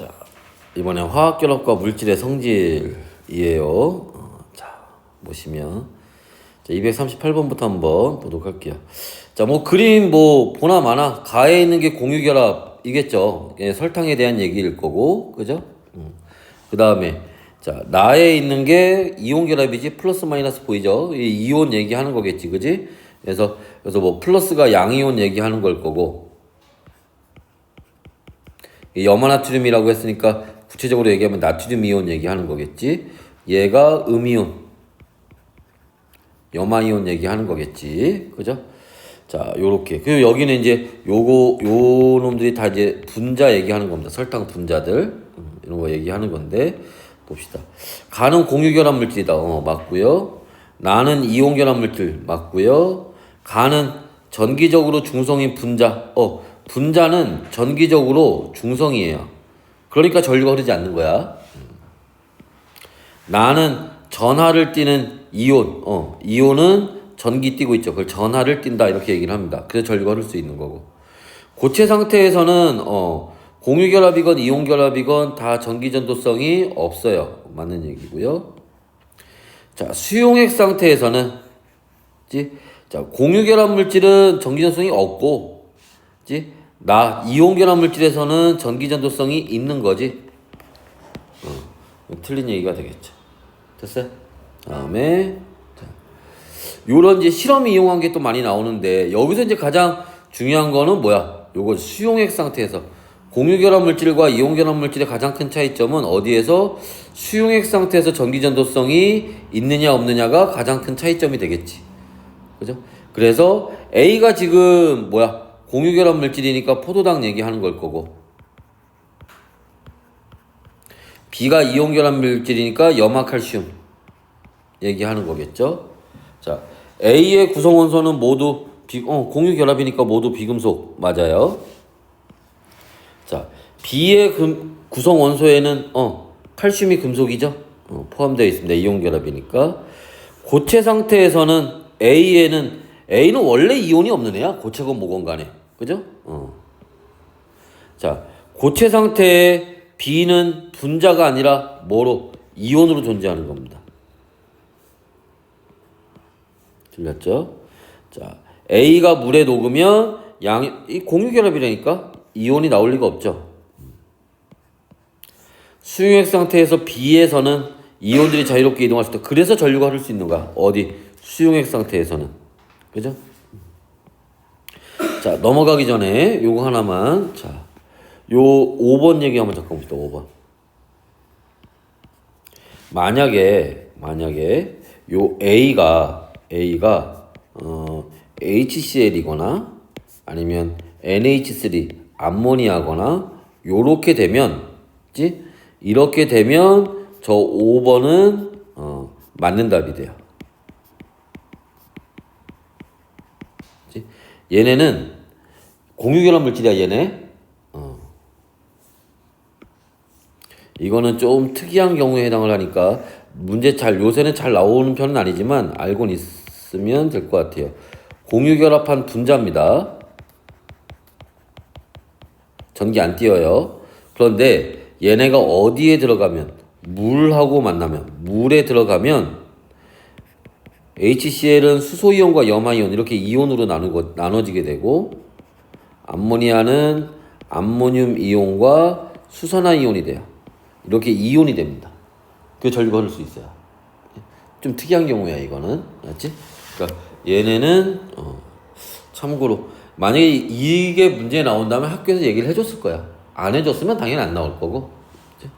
자, 이번에 화학결합과 물질의 성질이에요. 자, 보시면 자, 238번부터 한번 보도록 할게요. 자, 뭐 그림 뭐 보나 마나 가에 있는 게 공유결합이겠죠. 예, 설탕에 대한 얘기일 거고, 그죠? 그 다음에 자, 나에 있는 게 이온결합이지. 플러스 마이너스 보이죠? 이 이온 얘기하는 거겠지, 그지? 그래서 뭐 플러스가 양이온 얘기하는 걸 거고, 염화나트륨이라고 했으니까 구체적으로 얘기하면 나트륨 이온 얘기하는 거겠지. 얘가 음이온, 염화이온 얘기하는 거겠지, 그죠? 자, 요렇게. 그리고 여기는 이제 요 놈들이 다 이제 분자 얘기하는 겁니다. 설탕 분자들 이런 거 얘기하는 건데 봅시다. 가는 공유결합 물질이다. 맞고요. 나는 이온결합 물질 맞고요. 가는 전기적으로 중성인 분자. 분자는 전기적으로 중성이에요. 그러니까 전류가 흐르지 않는 거야. 나는 전하를 띠는 이온. 이온은 전기 띠고 있죠. 그걸 전하를 띈다 이렇게 얘기를 합니다. 그래서 전류가 흐를 수 있는 거고. 고체 상태에서는 공유결합이건 이온결합이건 다 전기전도성이 없어요. 맞는 얘기고요. 자, 수용액 상태에서는 자, 공유결합 물질은 전기전도성이 없고, 이온결합 물질에서는 전기전도성이 있는 거지. 틀린 얘기가 되겠죠. 됐어요? 다음에 요런 이제 실험 이용한 게 또 많이 나오는데, 여기서 이제 가장 중요한 거는 뭐야? 요거 수용액 상태에서 공유결합 물질과 이온결합 물질의 가장 큰 차이점은 어디에서 수용액 상태에서 전기전도성이 있느냐 없느냐가 가장 큰 차이점이 되겠지. 그죠? 그래서 A가 지금 뭐야? 공유결합 물질이니까 포도당 얘기하는 걸 거고, B가 이온결합 물질이니까 염화칼슘 얘기하는 거겠죠. 자, A의 구성원소는 모두 공유결합이니까 모두 비금속 맞아요. 자, B의 구성원소에는 칼슘이 금속이죠. 포함되어 있습니다. 이온결합이니까. 고체 상태에서는 A는 원래 이온이 없는 애야. 고체건 뭐건 간에. 그죠? 자, 고체 상태에 B는 분자가 아니라 뭐로? 이온으로 존재하는 겁니다. 들렸죠? 자, A가 물에 녹으면 이 공유결합이라니까 이온이 나올 리가 없죠. 수용액 상태에서 B에서는 이온들이 자유롭게 이동할 수 있다. 그래서 전류가 흐를 수 있는 거야. 어디? 수용액 상태에서는. 그죠? 자, 넘어가기 전에 요거 하나만. 자, 요 5번 얘기 한번 잠깐 봅시다. 5번. 만약에 요 A가 HCl이거나 아니면 NH3 암모니아거나 요렇게 되면 이렇게 되면 저 5번은 맞는 답이 돼요. 얘네는 공유결합 물질이야. 얘네 이거는 좀 특이한 경우에 해당을 하니까 요새는 잘 나오는 편은 아니지만 알고는 있으면 될 것 같아요. 공유결합한 분자입니다. 전기 안 띄어요. 그런데 얘네가 어디에 들어가면, 물하고 만나면, 물에 들어가면 HCl은 수소이온과 염화이온 이렇게 이온으로 나눠지게 되고, 암모니아는 암모늄 이온과 수산화 이온이 돼요. 이렇게 이온이 됩니다. 그게 전류가 흐를 수 있어요. 좀 특이한 경우야 이거는. 맞지? 그러니까 얘네는 참고로 만약에 이게 문제에 나온다면 학교에서 얘기를 해줬을 거야. 안 해줬으면 당연히 안 나올 거고. 그치?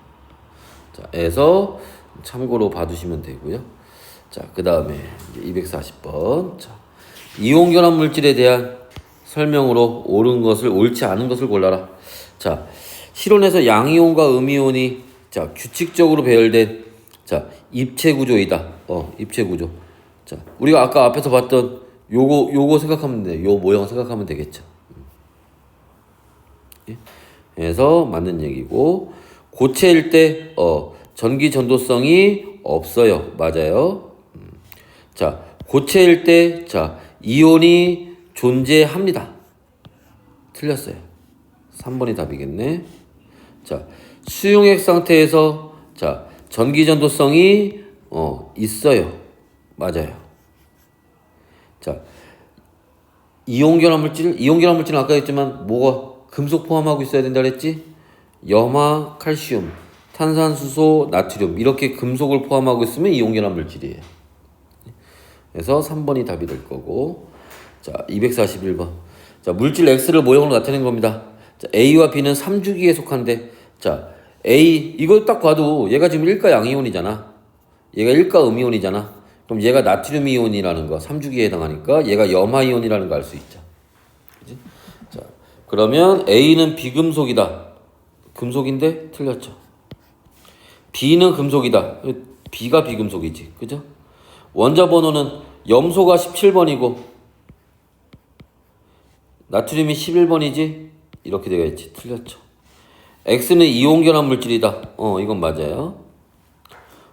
자, 해서 참고로 봐두시면 되고요. 자, 그 다음에 240번. 자, 이온결합 물질에 대한 설명으로 옳지 않은 것을 골라라. 자, 실온에서 양이온과 음이온이 규칙적으로 배열된 입체 구조이다. 입체 구조. 자, 우리가 아까 앞에서 봤던 요거 생각하면 돼. 요 모형 생각하면 되겠죠. 그래서 맞는 얘기고, 고체일 때 전기 전도성이 없어요. 맞아요. 자, 고체일 때 이온이 존재합니다. 틀렸어요. 3번이 답이겠네. 자, 수용액 상태에서 자, 전기 전도성이 있어요. 맞아요. 자, 이온 결합 물질은 아까 했지만 뭐가 금속 포함하고 있어야 된다 그랬지? 염화, 칼슘, 탄산수소, 나트륨 이렇게 금속을 포함하고 있으면 이온 결합 물질이에요. 그래서 3번이 답이 될 거고. 자, 241번. 자, 물질 X를 모형으로 나타낸 겁니다. 자, A와 B는 3주기에 속한데, 자, A, 이거 딱 봐도 얘가 지금 1가 양이온이잖아. 얘가 1가 음이온이잖아. 그럼 얘가 나트륨 이온이라는 거, 3주기에 해당하니까 얘가 염화 이온이라는 거 알 수 있죠. 그치? 자, 그러면 A는 비금속이다. 금속인데? 틀렸죠. B는 금속이다. B가 비금속이지. 그죠? 원자 번호는 염소가 17번이고, 나트륨이 11번이지? 이렇게 되어있지. 틀렸죠. X는 이온 결합 물질이다. 이건 맞아요.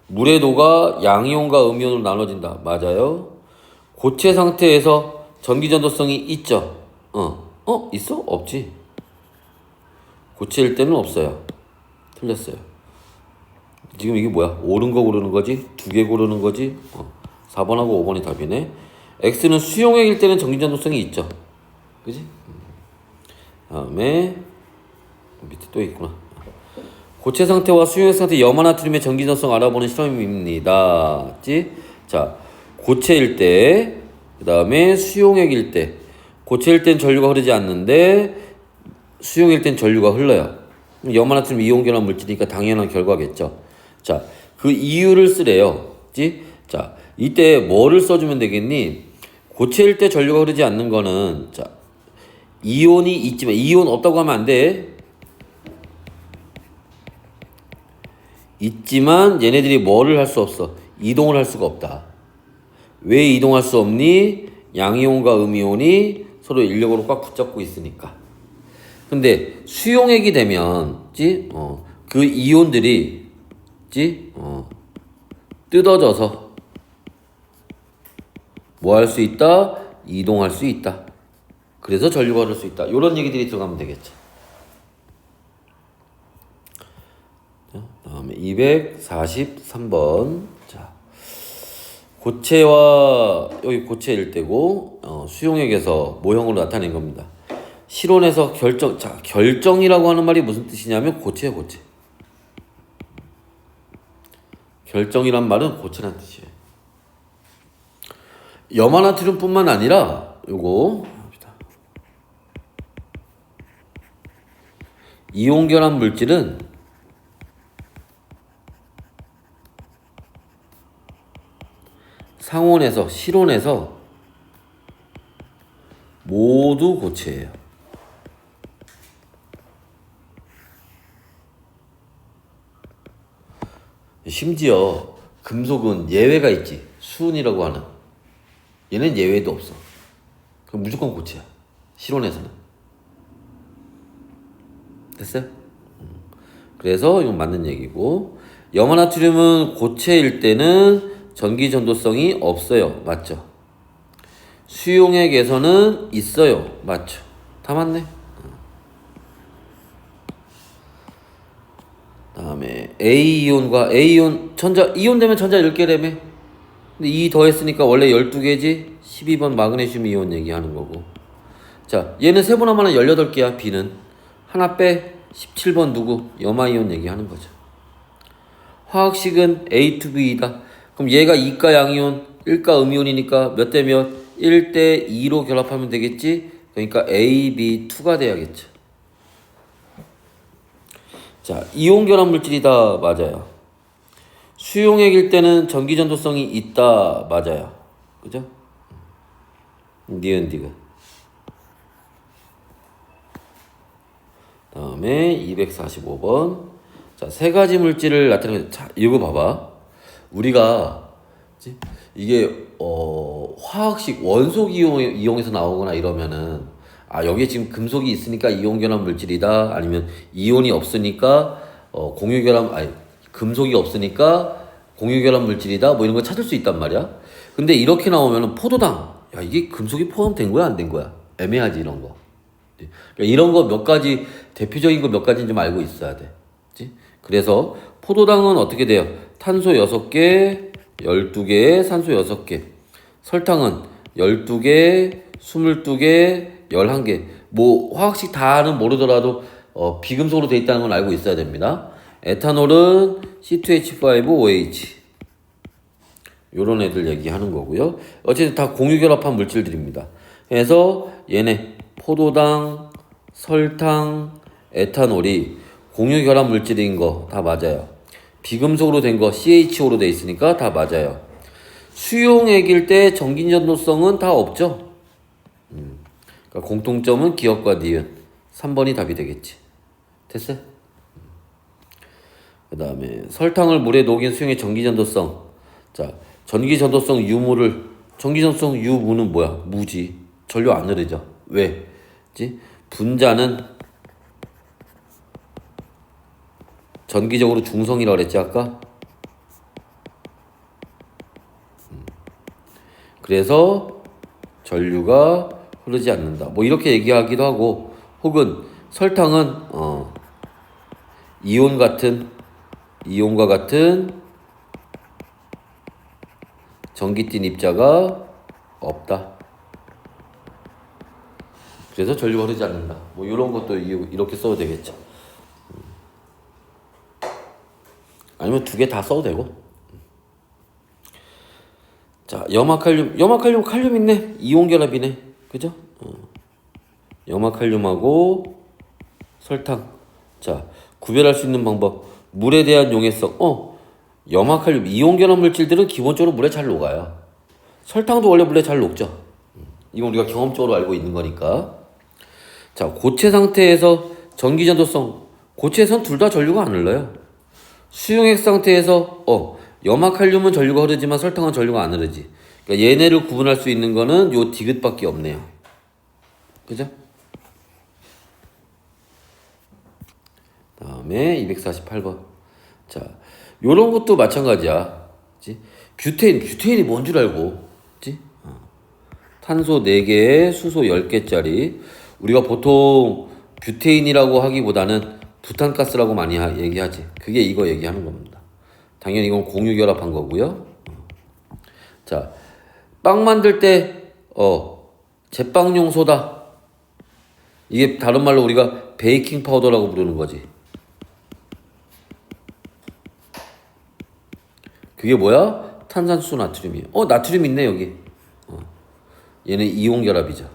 물의 도가 양이온과 음이온으로 나눠진다. 맞아요. 고체 상태에서 전기 전도성이 있죠. 있어? 없지. 고체일 때는 없어요. 틀렸어요. 지금 이게 뭐야? 옳은 거 고르는 거지? 두 개 고르는 거지? 4번하고 5번이 답이네. X는 수용액일 때는 전기 전도성이 있죠. 그지? 다음에 밑에 또 있구나. 고체 상태와 수용액 상태 염화 나트륨의 전기 전도성 알아보는 실험입니다. 지? 자, 고체일 때, 그 다음에 수용액일 때. 고체일 땐 전류가 흐르지 않는데 수용일 땐 전류가 흘러요. 염화 나트륨 이온 결합 물질이니까 당연한 결과겠죠. 자, 그 이유를 쓰래요. 지? 자, 이때 뭐를 써주면 되겠니? 고체일 때 전류가 흐르지 않는 거는 자, 이온이 있지만 이온 없다고 하면 안 돼. 있지만 얘네들이 뭐를 할 수 없어? 이동을 할 수가 없다. 왜 이동할 수 없니? 양이온과 음이온이 서로 인력으로 꽉 붙잡고 있으니까. 근데 수용액이 되면 그 이온들이 뜯어져서 뭐 할 수 있다? 이동할 수 있다. 그래서 전류가 흐를 수 있다. 이런 얘기들이 들어가면 되겠죠. 다음에 243번. 자, 고체와 여기 고체일 때고 수용액에서 모형으로 나타낸 겁니다. 실온에서 결정. 자, 결정이라고 하는 말이 무슨 뜻이냐면 고체예요, 고체. 결정이란 말은 고체란 뜻이에요. 염화 나트륨뿐만 아니라 요거 이온 결합 물질은 상온에서 실온에서 모두 고체예요. 심지어 금속은 예외가 있지. 수은이라고 하는. 얘는 예외도 없어. 그럼 무조건 고체야. 실온에서는. 됐어요? 그래서 이건 맞는 얘기고. 염화 나트륨은 고체일 때는 전기 전도성이 없어요. 맞죠? 수용액에서는 있어요. 맞죠? 다 맞네. 다음에 A이온과 A이온 이온 되면 전자 10개라며. 근데 2 더했으니까 원래 12개지. 12번 마그네슘 이온 얘기하는 거고. 자, 얘는 세분화하면 18개야. B는 하나 빼. 17번 누구? 염화 이온 얘기하는 거죠. 화학식은 A2B이다. 그럼 얘가 2가 양이온, 1가 음이온이니까 몇 대 몇? 1대 2로 결합하면 되겠지? 그러니까 AB2가 돼야겠죠. 자, 이온 결합 물질이다. 맞아요. 수용액일 때는 전기 전도성이 있다. 맞아요. 그죠? 니은 디귿. 다음에 245번. 자, 세 가지 물질을 나타내는. 자, 이거 봐봐. 우리가 이게 화학식 원소 이용해서 나오거나 이러면은 여기에 지금 금속이 있으니까 이온 결합 물질이다. 아니면 이온이 없으니까 공유 결합 금속이 없으니까 공유 결합 물질이다. 뭐 이런 거 찾을 수 있단 말이야. 근데 이렇게 나오면은 포도당. 야, 이게 금속이 포함된 거야, 안 된 거야? 애매하지 이런 거. 그러니까 이런 거 몇 가지 대표적인 거 몇 가지는 좀 알고 있어야 돼. 그래서 포도당은 어떻게 돼요? 탄소 6개, 12개, 산소 6개. 설탕은 12개, 22개, 11개. 뭐 화학식 다는 모르더라도 비금속으로 돼 있다는 건 알고 있어야 됩니다. 에탄올은 C2H5OH. 요런 애들 얘기하는 거고요. 어쨌든 다 공유결합한 물질들입니다. 그래서 얘네 포도당, 설탕, 에탄올이 공유결합 물질인 거 다 맞아요. 비금속으로 된 거 CHO로 돼 있으니까 다 맞아요. 수용액일 때 전기전도성은 다 없죠. 그러니까 공통점은 기억과 니은. 3번이 답이 되겠지. 됐어요? 그 다음에 설탕을 물에 녹인 수용의 전기전도성. 자, 전기전도성 유무를 전기전도성 유무는 뭐야? 무지. 전류 안 흐르죠. 왜? 분자는 전기적으로 중성이라고 그랬지 아까? 그래서 전류가 흐르지 않는다. 뭐 이렇게 얘기하기도 하고, 혹은 설탕은 이온과 같은 전기띤 입자가 없다. 그래서 전류가 흐르지 않는다. 뭐 이런 것도 이렇게 써도 되겠죠. 아니면 두 개 다 써도 되고. 자, 염화칼륨 칼륨 있네. 이온 결합이네. 그죠? 염화칼륨하고 설탕. 자, 구별할 수 있는 방법. 물에 대한 용해성. 염화칼륨 이온 결합 물질들은 기본적으로 물에 잘 녹아요. 설탕도 원래 물에 잘 녹죠. 이건 우리가 경험적으로 알고 있는 거니까. 자, 고체 상태에서 전기전도성. 고체에선 둘 다 전류가 안 흘러요. 수용액 상태에서 염화칼륨은 전류가 흐르지만 설탕은 전류가 안 흐르지. 그러니까 얘네를 구분할 수 있는 거는 요 디귿밖에 없네요. 그죠? 다음에 248번. 자, 요런 것도 마찬가지야. 그치? 규테인이 뭔 줄 알고. 그치? 탄소 4개에 수소 10개짜리. 우리가 보통 뷰테인이라고 하기보다는 부탄가스라고 많이 얘기하지. 그게 이거 얘기하는 겁니다. 당연히 이건 공유결합한 거고요. 자, 빵 만들 때 제빵용 소다. 이게 다른 말로 우리가 베이킹 파우더라고 부르는 거지. 그게 뭐야? 탄산수 나트륨이에요. 나트륨 있네 여기. 얘는 이온 결합이죠.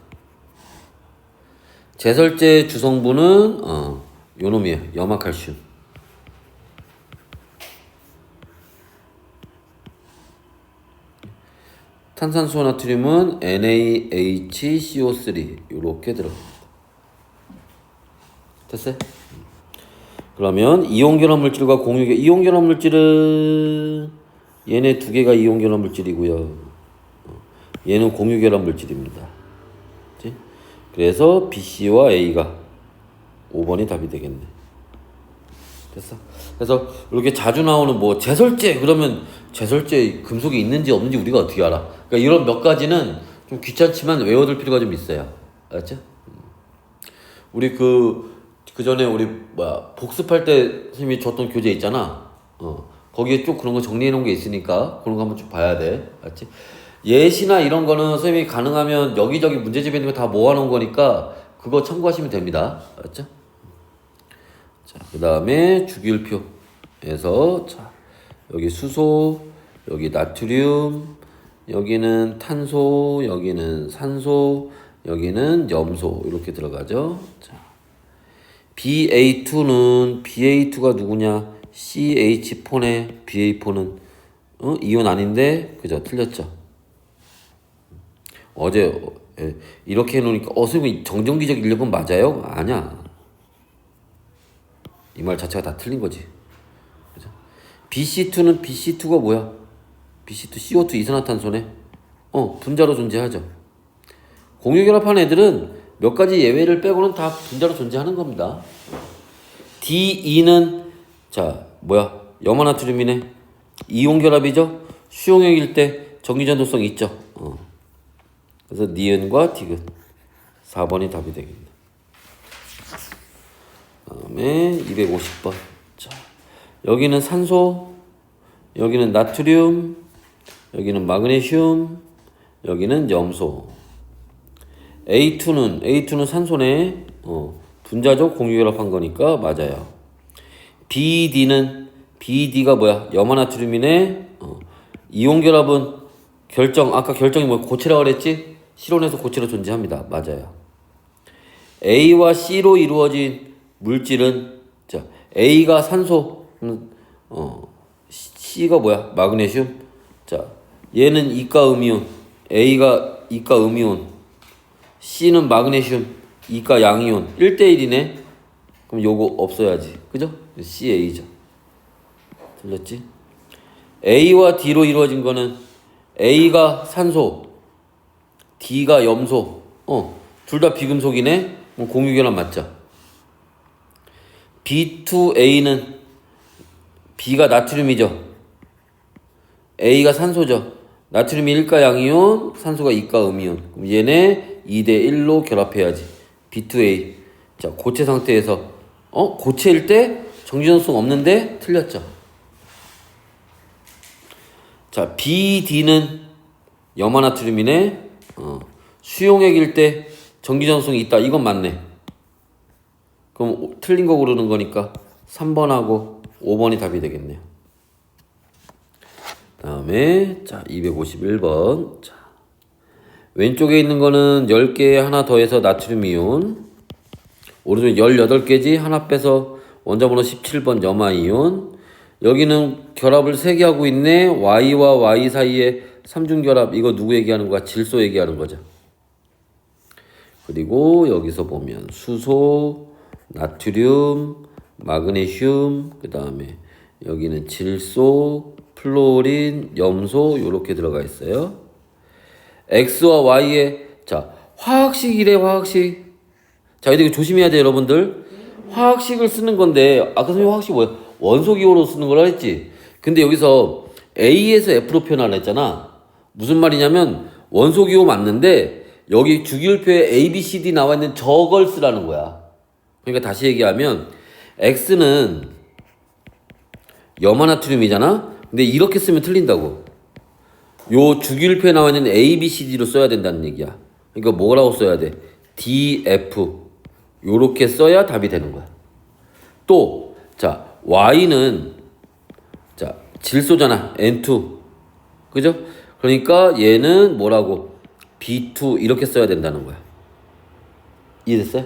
제설제 주성분은 요놈이에요. 염화칼슘. 탄산수 나트륨은 NaHCO3 요렇게 들어갑니다. 됐어요? 그러면 이온결합 물질과 이온결합 물질은 얘네 두 개가 이온결합 물질이고요. 얘는 공유결합 물질입니다. 그치? 그래서 BC와 A가 5번이 답이 되겠네. 됐어? 그래서 이렇게 자주 나오는 뭐 제설제 그러면 제설제 금속이 있는지 없는지 우리가 어떻게 알아? 그러니까 이런 몇 가지는 좀 귀찮지만 외워둘 필요가 좀 있어요. 알았죠? 우리 그 전에 우리 복습할 때 선생님이 줬던 교재 있잖아. 거기에 쭉 그런 거 정리해 놓은 게 있으니까 그런 거 한번 좀 봐야 돼. 알았지? 예시나 이런 거는 선생님이 가능하면 여기저기 문제집에 있는 거 다 모아놓은 거니까 그거 참고하시면 됩니다. 알았죠? 자, 그 다음에 주기율표에서 자, 여기 수소, 여기 나트륨, 여기는 탄소, 여기는 산소, 여기는 염소 이렇게 들어가죠. 자, BA2가 누구냐? CH4네. BA4는 이온 아닌데 그죠? 틀렸죠? 어제 이렇게 해놓으니까 선생님 정정기적 인력은 맞아요? 아니야. 이 말 자체가 다 틀린 거지. 그죠? BC2가 뭐야? BC2 CO2 이산화탄소네. 분자로 존재하죠. 공유결합한 애들은 몇 가지 예외를 빼고는 다 분자로 존재하는 겁니다. DE는 자 뭐야? 염화나트륨이네. 이온결합이죠. 수용액일 때 전기전도성 있죠. 그래서 니은과 디귿 4번이 답이 되겠네. 다음에 250번. 자. 여기는 산소, 여기는 나트륨, 여기는 마그네슘, 여기는 염소. A2는 산소네. 분자적 공유결합한 거니까 맞아요. BD가 뭐야? 염화나트륨이네. 이온결합은 아까 결정이 뭐 고체라고 그랬지? 실온에서 고체로 존재합니다. 맞아요. A와 C로 이루어진 물질은 자, A가 산소, C가 뭐야? 마그네슘. 자, 얘는 이가 음이온, A가 이가 음이온, C는 마그네슘, 이가 양이온. 1대1이네. 그럼 요거 없어야지. 그죠? CA죠. 틀렸지? A와 D로 이루어진 거는 A가 산소, D가 염소. 둘 다 비금속이네. 그럼 공유결합 맞죠? B2A는 B가 나트륨이죠. A가 산소죠. 나트륨이 1가 양이온, 산소가 2가 음이온. 그럼 얘네 2대1로 결합해야지. B2A. 자, 고체 상태에서 고체일 때 정지전송 없는데 틀렸죠. 자, BD는 염화나트륨이네. 수용액일 때 전기전송이 있다. 이건 맞네. 그럼 틀린 거 고르는 거니까 3번하고 5번이 답이 되겠네요. 다음에 자 251번. 자, 왼쪽에 있는 거는 10개에 하나 더해서 나트륨 이온. 오른쪽에 18개지. 하나 빼서 원자번호 17번 염화 이온. 여기는 결합을 3개 하고 있네. Y와 Y 사이에 삼중결합. 이거 누구 얘기하는 거야? 질소 얘기하는 거죠. 그리고 여기서 보면 수소, 나트륨, 마그네슘, 그 다음에 여기는 질소, 플로린, 염소 요렇게 들어가 있어요. X와 Y에 자 화학식이래. 화학식. 자 이거 조심해야 돼요 여러분들. 화학식을 쓰는 건데 아까 선생님 화학식 뭐야? 원소기호로 쓰는 거라 했지. 근데 여기서 A에서 F로 표현 안 했잖아. 무슨 말이냐면 원소기호 맞는데 여기 주기율표에 A, B, C, D 나와 있는 저걸 쓰라는 거야. 그러니까 다시 얘기하면 X는 염화나트륨이잖아. 근데 이렇게 쓰면 틀린다고. 요 주기율표에 나와 있는 A, B, C, D로 써야 된다는 얘기야. 그러니까 뭐라고 써야 돼? D, F 요렇게 써야 답이 되는 거야. 또 자 Y는 자 질소잖아. N2 그죠? 그러니까 얘는 뭐라고? B2 이렇게 써야 된다는 거야. 이해됐어요?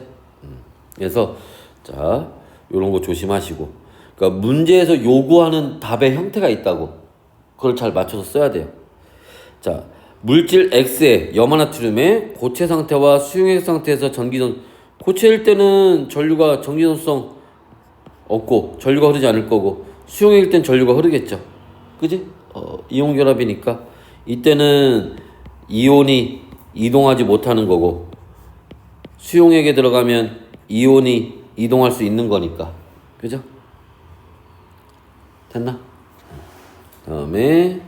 그래서 자 요런 거 조심하시고, 그러니까 문제에서 요구하는 답의 형태가 있다고. 그걸 잘 맞춰서 써야 돼요. 자 물질 X의 염화나트륨의 고체 상태와 수용액 상태에서 고체일 때는 전류가 전기전성 없고 전류가 흐르지 않을 거고, 수용액일 땐 전류가 흐르겠죠. 그지? 이온 결합이니까 이때는 이온이 이동하지 못하는 거고, 수용액에 들어가면 이온이 이동할 수 있는 거니까. 그죠? 됐나? 다음에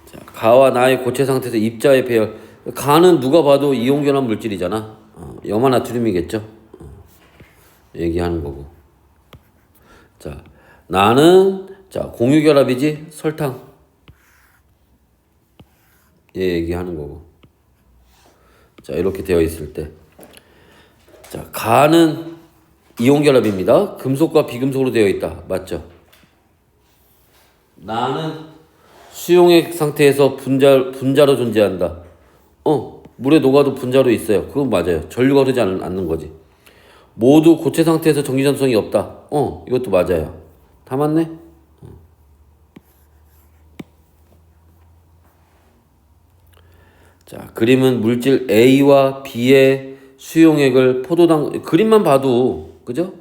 자, 가와 나의 고체 상태에서 입자의 배열. 가는 누가 봐도 이온 결합 물질이잖아. 염화나트륨이겠죠. 얘기하는 거고. 자, 나는 자 공유 결합이지. 설탕. 얘기하는 거고. 자, 이렇게 되어 있을 때. 자, 가는 이온 결합입니다. 금속과 비금속으로 되어 있다. 맞죠? 나는 수용액 상태에서 분자로 존재한다. 물에 녹아도 분자로 있어요. 그건 맞아요. 전류가 흐르지 않는 거지. 모두 고체 상태에서 전기전성이 없다. 이것도 맞아요. 다 맞네? 자, 그림은 물질 A와 B의 수용액을 포도당, 그림만 봐도, 그죠?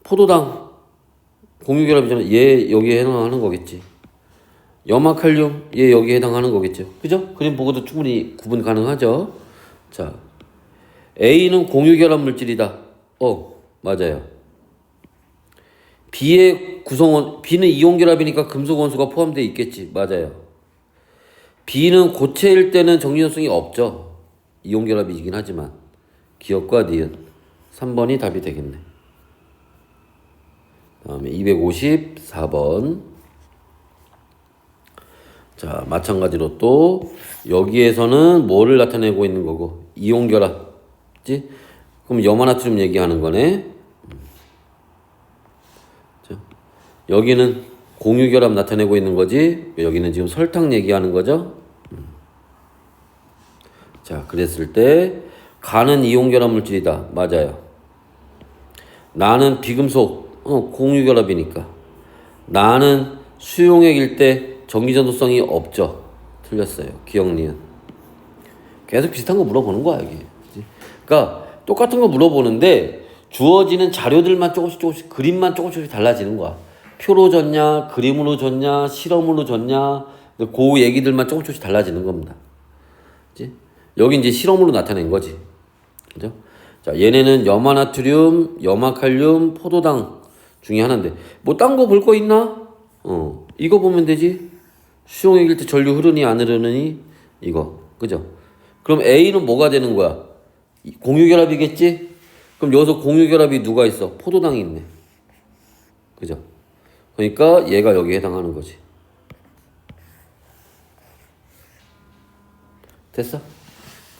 포도당 공유결합이잖아. 얘 여기에 해당하는 거겠지. 염화칼륨 얘 여기에 해당하는 거겠죠. 그죠? 그림 보고도 충분히 구분 가능하죠. 자, A는 공유결합 물질이다. 맞아요. B의 구성원, B는 이온결합이니까 금속 원소가 포함되어 있겠지. 맞아요. B는 고체일 때는 정리전성이 없죠. 이온결합이긴 하지만. 기억과 니은 3번이 답이 되겠네. 다음에 254번. 자, 마찬가지로 또 여기에서는 뭐를 나타내고 있는 거고? 이온결합. 그치? 그럼 염화나트륨 얘기하는 거네. 자, 여기는 공유결합 나타내고 있는 거지. 여기는 지금 설탕 얘기하는 거죠. 자, 그랬을 때 가는 이온결합 물질이다. 맞아요. 나는 비금속 공유결합이니까. 나는 수용액일 때 전기전도성이 없죠. 틀렸어요. 기억 니은. 계속 비슷한 거 물어보는 거야 이게. 그러니까 똑같은 거 물어보는데 주어지는 자료들만 조금씩 그림만 조금씩 달라지는 거야. 표로 줬냐, 그림으로 줬냐, 실험으로 줬냐, 그 얘기들만 조금씩 달라지는 겁니다. 그치? 여기 이제 실험으로 나타낸 거지. 그죠? 자, 얘네는 염화나트륨, 염화칼륨, 포도당 중에 하나인데 뭐 딴 거 볼 거 있나? 이거 보면 되지. 수용액일 때 전류 흐르니 안 흐르니 이거. 그죠? 그럼 A는 뭐가 되는 거야? 공유결합이겠지? 그럼 여기서 공유결합이 누가 있어? 포도당이 있네. 그죠? 그러니까 얘가 여기에 해당하는 거지. 됐어?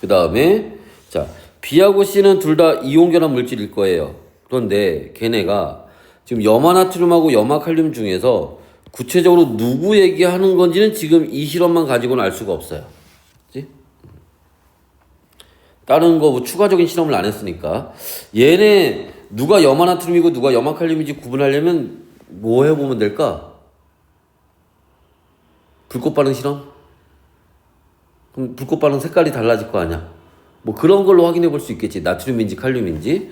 그 다음에 자, B하고 C는 둘 다 이온결합 물질일 거예요. 그런데 걔네가 지금 염화나트륨하고 염화칼륨 중에서 구체적으로 누구 얘기하는 건지는 지금 이 실험만 가지고는 알 수가 없어요. 그치? 다른 거 뭐 추가적인 실험을 안 했으니까. 얘네 누가 염화나트륨이고 누가 염화칼륨인지 구분하려면 뭐 해보면 될까? 불꽃 반응 실험? 그럼 불꽃 반응 색깔이 달라질 거 아니야? 뭐 그런 걸로 확인해 볼 수 있겠지. 나트륨인지 칼륨인지.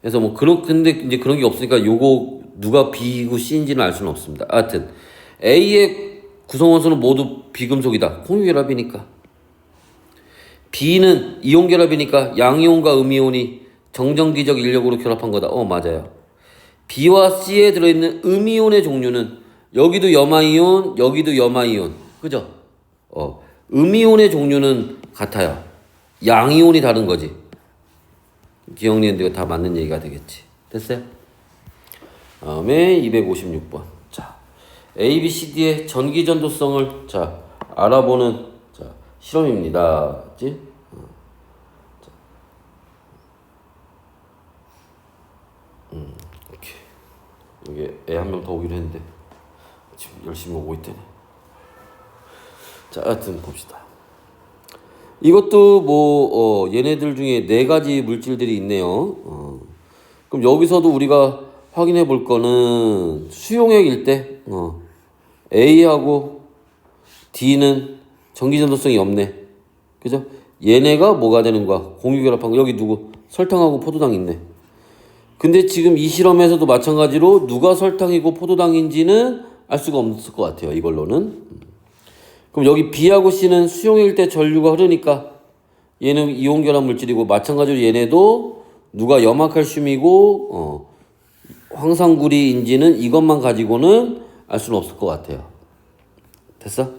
그래서 뭐 근데 이제 그런 게 없으니까 요거 누가 B고 C인지는 알 수는 없습니다. 하여튼 A의 구성원소는 모두 비금속이다. 공유결합이니까. B는 이온결합이니까 양이온과 음이온이 정전기적 인력으로 결합한 거다. 맞아요. B와 C에 들어있는 음이온의 종류는 여기도 염화이온, 여기도 염화이온. 그죠? 음이온의 종류는 같아요. 양이온이 다른 거지. 기억니은데 다 맞는 얘기가 되겠지. 됐어요? 다음에 256번. 자, A, B, C, D의 전기전도성을 자 알아보는 자 실험입니다. 그치? 오케이. 여기 애 한 명 더 오기로 했는데 지금 열심히 오고 있대네. 자, 하여튼 봅시다. 이것도 뭐 얘네들 중에 4가지 물질들이 있네요. 그럼 여기서도 우리가 확인해 볼 거는 수용액일 때 A하고 D는 전기전도성이 없네. 그죠? 얘네가 뭐가 되는 거야? 공유결합한 거. 여기 누구? 설탕하고 포도당 있네. 근데 지금 이 실험에서도 마찬가지로 누가 설탕이고 포도당인지는 알 수가 없을 것 같아요. 이걸로는. 그럼 여기 B하고 C는 수용액일 때 전류가 흐르니까 얘는 이온결합 물질이고 마찬가지로 얘네도 누가 염화칼슘이고 황산구리인지는 이것만 가지고는 알 수는 없을 것 같아요. 됐어?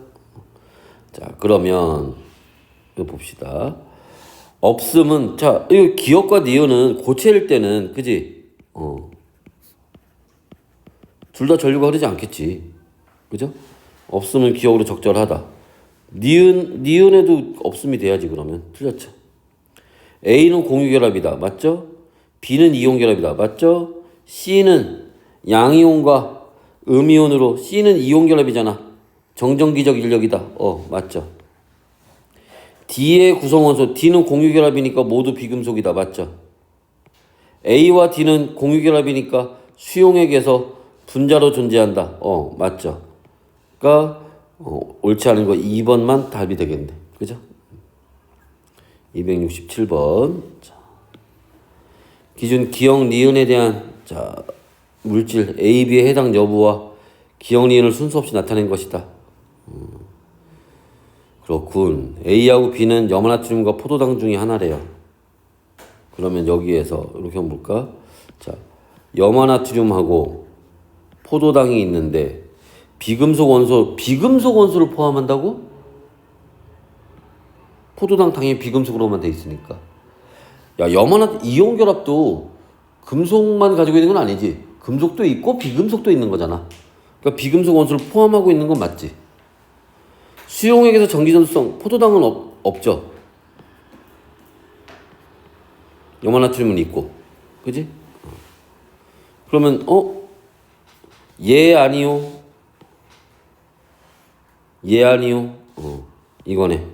자, 그러면 이거 봅시다. 없음은 자, 이거 기억과 니은은 고체일 때는 그지? 둘 다 전류가 흐르지 않겠지. 그죠? 없으면 기억으로 적절하다. 니은에도 없음이 돼야지 그러면. 틀렸죠. A는 공유결합이다. 맞죠? B는 이온결합이다. 맞죠? C는 양이온과 음이온으로 C는 이온결합이잖아. 정전기적 인력이다. 맞죠? D의 구성원소 D는 공유결합이니까 모두 비금속이다. 맞죠? A와 D는 공유결합이니까 수용액에서 분자로 존재한다. 맞죠? 그러니까 옳지 않은 거 2번만 답이 되겠네. 그죠? 267번. 자, 기준 기억 니은에 대한 자 물질 A, B의 해당 여부와 기억 니은을 순서 없이 나타낸 것이다. 그렇군. A하고 B는 염화나트륨과 포도당 중에 하나래요. 그러면 여기에서 이렇게 한번 볼까? 자, 염화나트륨하고 포도당이 있는데 비금속 원소를 포함한다고? 포도당 당연히 비금속으로만 돼 있으니까. 야, 이온결합도 금속만 가지고 있는 건 아니지. 금속도 있고 비금속도 있는 거잖아. 그러니까 비금속 원소를 포함하고 있는 건 맞지. 수용액에서 전기전도성, 포도당은 없죠. 염화나트륨은 있고, 그지? 그러면 예 아니요, 예 아니요, 이거네.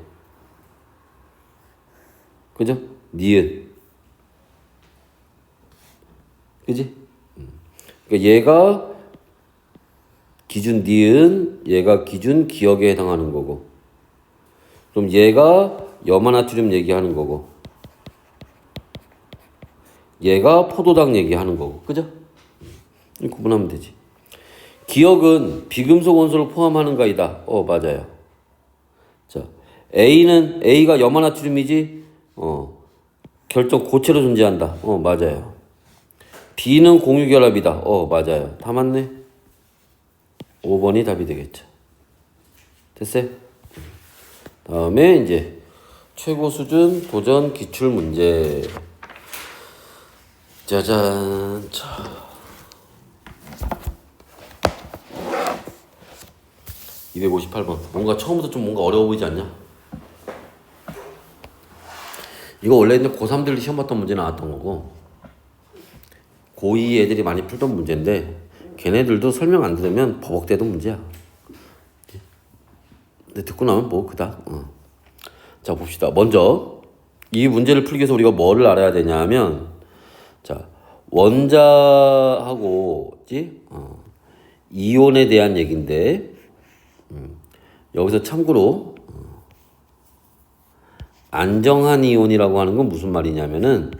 그죠? 니은, 그지? 그러니까 얘가 기준 니은, 얘가 기준 기억에 해당하는 거고, 그럼 얘가 염화나트륨 얘기하는 거고, 얘가 포도당 얘기하는 거고, 그죠? 구분하면 되지. 기억은 비금속 원소를 포함하는가이다. 맞아요. 자, A가 염화나트륨이지. 결정 고체로 존재한다. 맞아요. B는 공유결합이다. 맞아요. 다 맞네. 5번이 답이 되겠죠. 됐어요? 다음에 이제 최고 수준 도전 기출 문제. 짜잔. 자. 258번. 뭔가 처음부터 좀 뭔가 어려워 보이지 않냐? 이거 원래 고3들이 시험 봤던 문제 나왔던 거고, 고2 애들이 많이 풀던 문제인데, 걔네들도 설명 안 들으면 버벅대던 문제야. 근데 듣고 나면 뭐 그닥. 자, 봅시다. 먼저 이 문제를 풀기 위해서 우리가 뭐를 알아야 되냐 하면, 자, 원자하고 이온에 대한 얘기인데, 여기서 참고로 안정한 이온이라고 하는 건 무슨 말이냐면은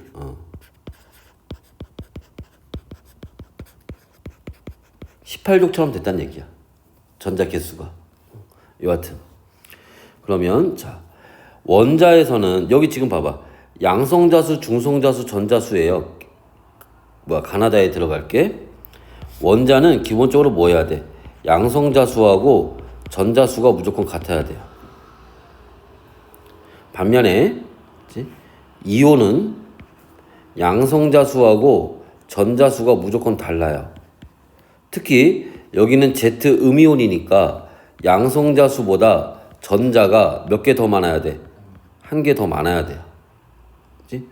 18족처럼 됐다는 얘기야. 전자 개수가. 여하튼 그러면 자, 원자에서는 여기 지금 봐봐. 양성자수, 중성자수, 전자수예요. 가나다에 들어갈게. 원자는 기본적으로 뭐 해야 돼? 양성자수하고 전자수가 무조건 같아야 돼요. 반면에 이온은 양성자수하고 전자수가 무조건 달라요. 특히 여기는 Z 음이온이니까 양성자수보다 전자가 몇 개 더 많아야 돼? 한 개 더 많아야 돼요. 그치?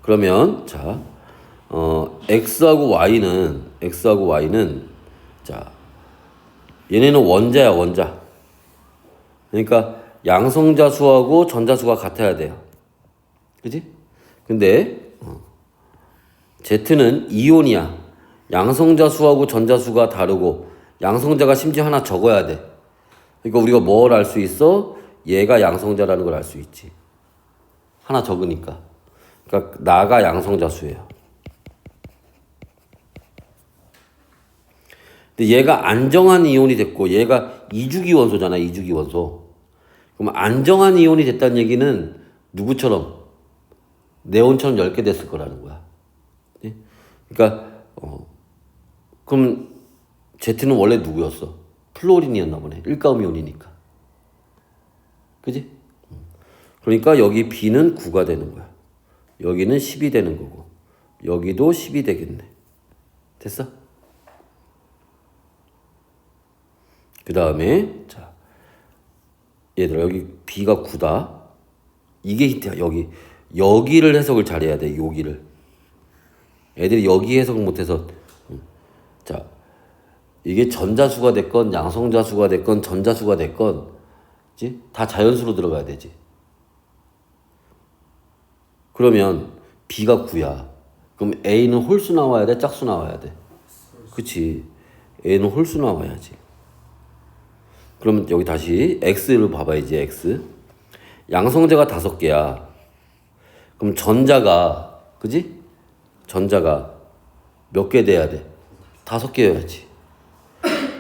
그러면 자, X하고 Y는 자, 얘네는 원자야, 원자. 그러니까 양성자수하고 전자수가 같아야 돼요. 그지? 근데 Z는 이온이야. 양성자수하고 전자수가 다르고 양성자가 심지어 하나 적어야 돼. 그러니까 우리가 뭘 알 수 있어? 얘가 양성자라는 걸 알 수 있지. 하나 적으니까. 그러니까 나가 양성자수예요. 근데 얘가 안정한 이온이 됐고 얘가 이주기 원소잖아. 이주기 원소. 그럼 안정한 이온이 됐다는 얘기는 누구처럼? 네온처럼 10개 됐을 거라는 거야. 그러니까 그럼 Z는 원래 누구였어? 플로린이었나 보네. 일가음이온이니까. 그지? 그러니까 여기 B는 9가 되는 거야. 여기는 10이 되는 거고 여기도 10이 되겠네. 됐어? 그 다음에 자, 얘들아 여기 B가 9다. 이게 힌트야. 여기를 해석을 잘해야 돼. 여기를. 애들이 여기 해석을 못해서 자, 이게 전자수가 됐건 양성자수가 됐건 전자수가 됐건 다 자연수로 들어가야 되지. 그러면 B가 9야. 그럼 A는 홀수 나와야 돼? 짝수 나와야 돼? 그치. A는 홀수 나와야지. 그러면 여기 다시 X를 봐봐야지. X. 양성자가 5개야. 그럼 전자가, 그지? 전자가 몇 개 돼야 돼? 5개여야지.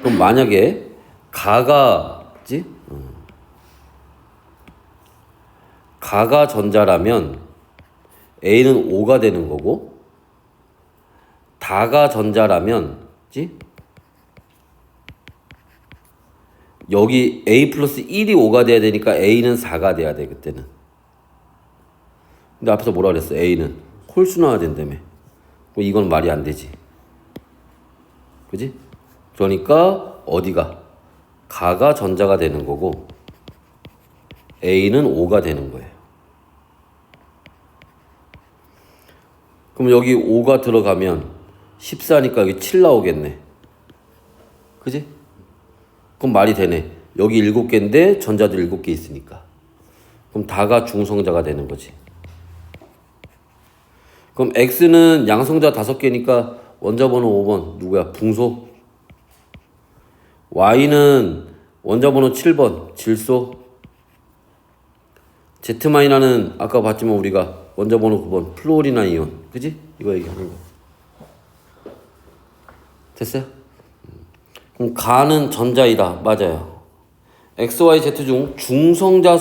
그럼 만약에 가가, 그지? 가가 전자라면 A는 5가 되는 거고, 다가 전자라면, 그지? 여기 A 플러스 1이 5가 돼야 되니까 A는 4가 돼야 돼, 그때는. 근데 앞에서 뭐라 그랬어? A는 홀수 나와야 된다며. 이건 말이 안 되지. 그지? 그러니까 어디가? 가가 전자가 되는 거고 A는 O가 되는 거예요. 그럼 여기 5가 들어가면 14니까 여기 7 나오겠네. 그지? 그럼 말이 되네. 여기 7개인데 전자도 7개 있으니까. 그럼 다가 중성자가 되는 거지. 그럼 X는 양성자 5개니까 원자번호 5번 누구야? 붕소. Y는 원자번호 7번 질소. Z-는 아까 봤지만 우리가 원자번호 9번 플루오리나 이온. 그지? 이거 얘기하는 거. 됐어요? 그럼 가는 전자이다. 맞아요. X, Y, Z 중 중성자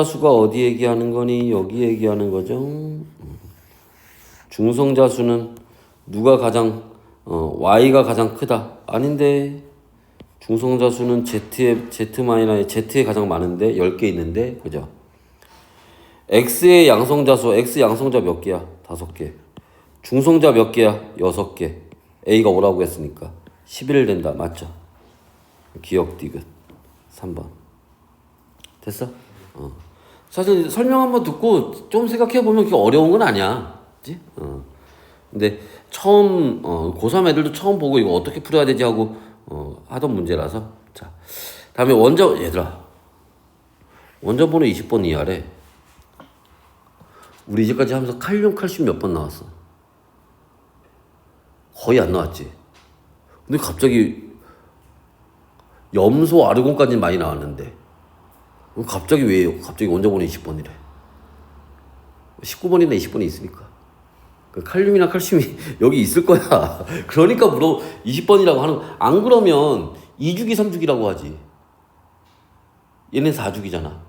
수가 어디 얘기하는 거니? 여기 얘기하는 거죠. 중성자 수는 누가 가장 Y가 가장 크다. 아닌데 중성자 수는 Z에 가장 많은데 10개 있는데 그죠? X의 양성자 수, X 양성자 몇 개야? 5개. 중성자 몇 개야? 6개. A가 5라고 했으니까 11 된다. 맞죠? 기억 디귿 3번. 됐어? 사실 설명 한번 듣고 좀 생각해 보면 그렇게 어려운 건 아니야. 그치? 근데 처음 고3 애들도 처음 보고 이거 어떻게 풀어야 되지 하고 하던 문제라서. 자, 다음에 얘들아 원자번호 20번 이하래. 우리 이제까지 하면서 칼륨, 칼슘 몇 번 나왔어? 거의 안 나왔지. 근데 갑자기 염소, 아르곤까지는 많이 나왔는데 갑자기 왜 원자번호 20번이래? 19번이나 20번이 있으니까. 그 칼륨이나 칼슘이 여기 있을 거야. 그러니까 20번이라고 하는 거. 안 그러면 2주기, 3주기라고 하지. 얘는 4주기잖아.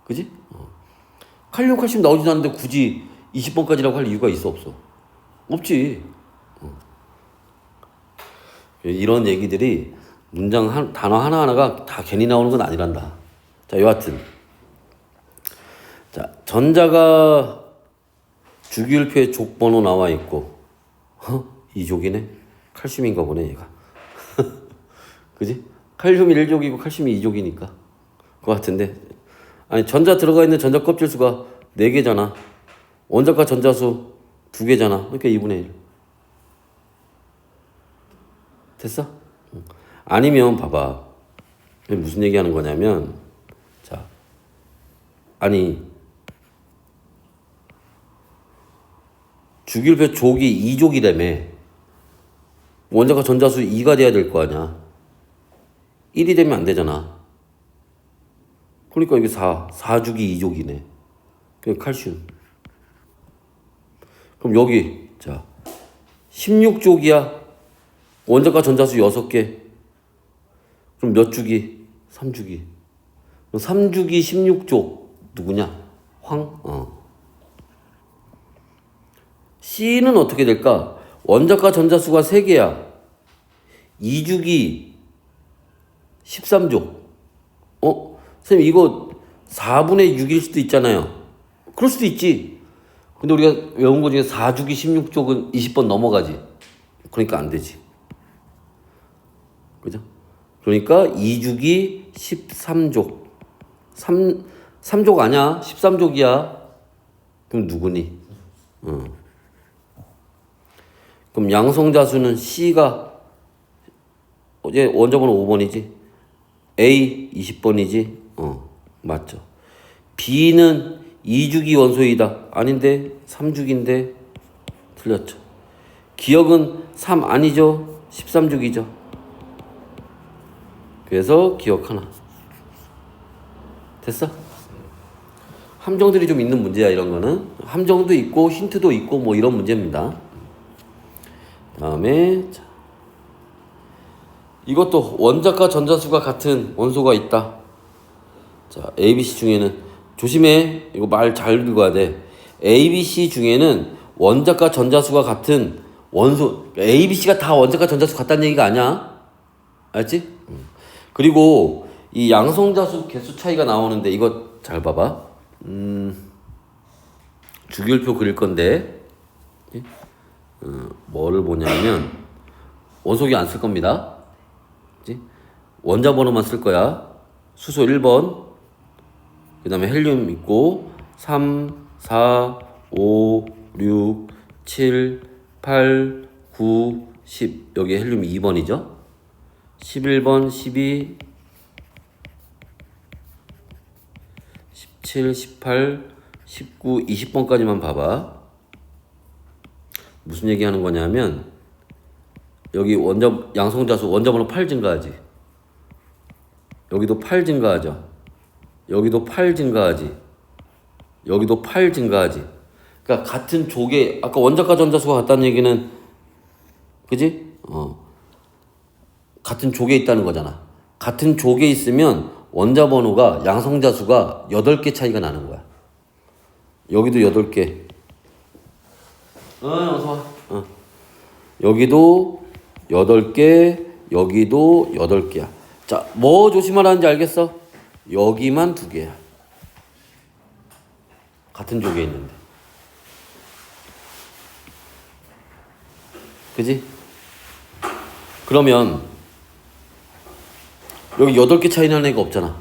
그지? 칼륨, 칼슘 나오지도 않는데 굳이 20번까지라고 할 이유가 있어, 없어? 없지. 이런 얘기들이 문장 단어 하나하나가 다 괜히 나오는 건 아니란다. 자, 여하튼. 자, 전자가 주기율표에 족번호 나와 있고, 이 족이네? 칼슘인가 보네, 얘가. 그지? 칼륨이 1족이고 칼슘이 2족이니까. 그거 같은데. 아니, 전자 들어가 있는 전자 껍질 수가 4개잖아. 원자과 전자수 2개잖아. 그러니까 2분의 1. 됐어? 아니면 봐봐. 무슨 얘기하는 거냐면, 자, 아니 주기율표 족이 2족이라며. 원자과 전자수 2가 돼야 될 거 아니야. 1이 되면 안 되잖아. 그러니까 이게 4주기 2족이네. 그게 칼슘. 그럼 여기 자 16족이야. 원자과 전자수 6개. 그럼 몇 주기? 3주기. 그럼 3주기 16족 누구냐? C는 어떻게 될까? 원자과 전자수가 3개야. 2주기 13족. 선생님 이거 4분의 6일 수도 있잖아요. 그럴 수도 있지. 근데 우리가 외운 거 중에 4주기 16족은 20번 넘어가지. 그러니까 안 되지. 그죠? 그러니까 2주기 13족. 3족 아니야. 13족이야. 그럼 누구니? 그럼 양성자수는 C가 어제 원자번호 5번이지. A 20번이지. 맞죠. B는 2주기 원소이다. 아닌데 3주기인데 틀렸죠. 기억은 3 아니죠. 13주기죠. 그래서 기억 하나. 됐어? 함정들이 좀 있는 문제야. 이런 거는 함정도 있고 힌트도 있고 뭐 이런 문제입니다. 다음에 자, 이것도 원자과 전자수가 같은 원소가 있다. 자, ABC 중에는 조심해. 이거 말 잘 읽어야 돼. ABC 중에는 원자과 전자수가 같은 원소. ABC가 다 원자과 전자수 같다는 얘기가 아니야. 알지? 그리고 이 양성자수 개수 차이가 나오는데 이거 잘 봐봐. 주기율표 그릴 건데 뭐를 보냐면 원소기 안 쓸 겁니다. 그치? 원자 번호만 쓸 거야. 수소 1번, 그 다음에 헬륨 있고 3, 4, 5, 6, 7, 8, 9, 10. 여기 헬륨 2번이죠. 11번, 12, 17, 18, 19, 20번까지만 봐봐. 무슨 얘기하는 거냐면 여기 양성자수 원자번호 8 증가하지. 여기도 8 증가하죠. 여기도 8 증가하지. 여기도 8 증가하지. 그러니까 같은 족에 아까 원자과 전자수가 같다는 얘기는 그지? 같은 족에 있다는 거잖아. 같은 족에 있으면 원자 번호가 양성자수가 8개 차이가 나는 거야. 여기도 8개. 어서 와. 여기도 8개, 여기도 8개야. 자, 뭐 조심하라는지 알겠어? 여기만 2개야. 같은 족에 있는데. 그지? 그러면 여기 8개 차이 나는 애가 없잖아.